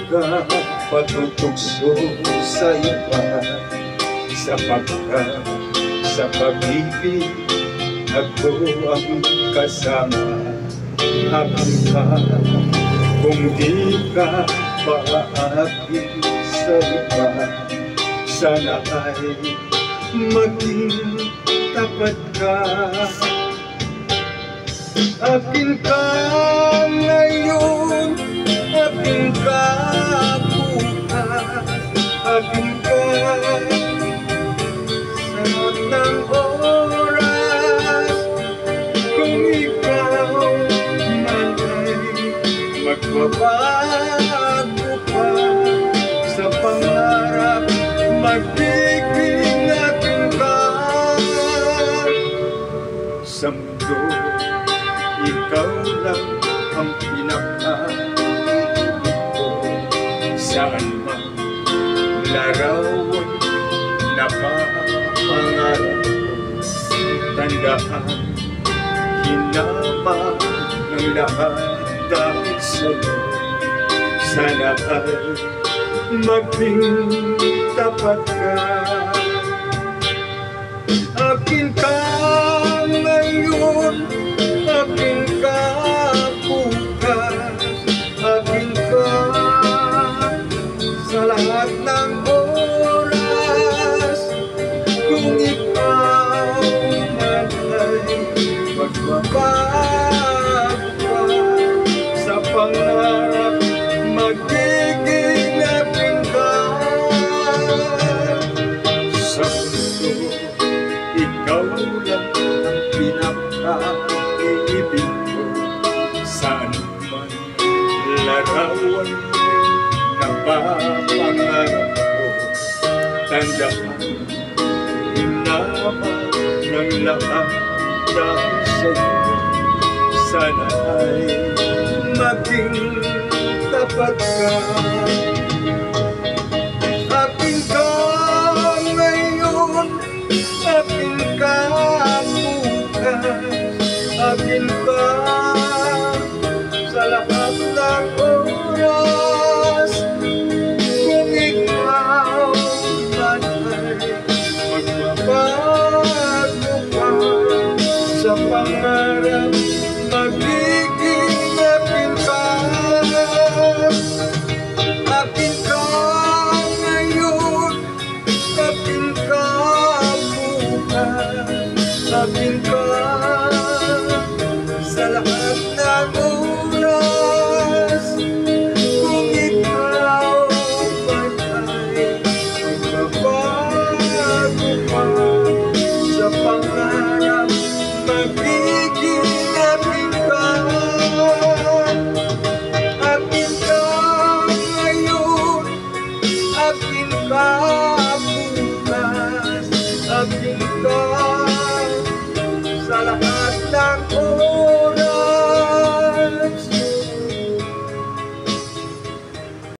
ka patutugso sa iba, sapagkat sa pag-ibig ako ang kasama. Akin ka kung di ka paaakin sa iba, sana ay maging tapat ka. Akin ka ngayon, akin ka bukas, akin ka sa lahat ng oras. Kung ikaw man ay magbabago pa sa pangarap, magiging akin ka. Sa mundo, ikaw lang ang pinaka-ibig ko. Saan man larawan na pangarap ko, tandaan, hinama ng lahat dahil sa'yo. Sana ay maging tapat ka. Akin ka ngayon, akin ka bukas, akin ka sa lahat ng oras. Kung ikaw man ay magbabago pa sa pangarap, magiging akin ka. Sa mundo, ikaw lang ang pinaka-iibig ko. Saan man larawan na pangarap ko, tandaan, hinama ng lahat dahil sa'yo. Sana ay maging tapat ka.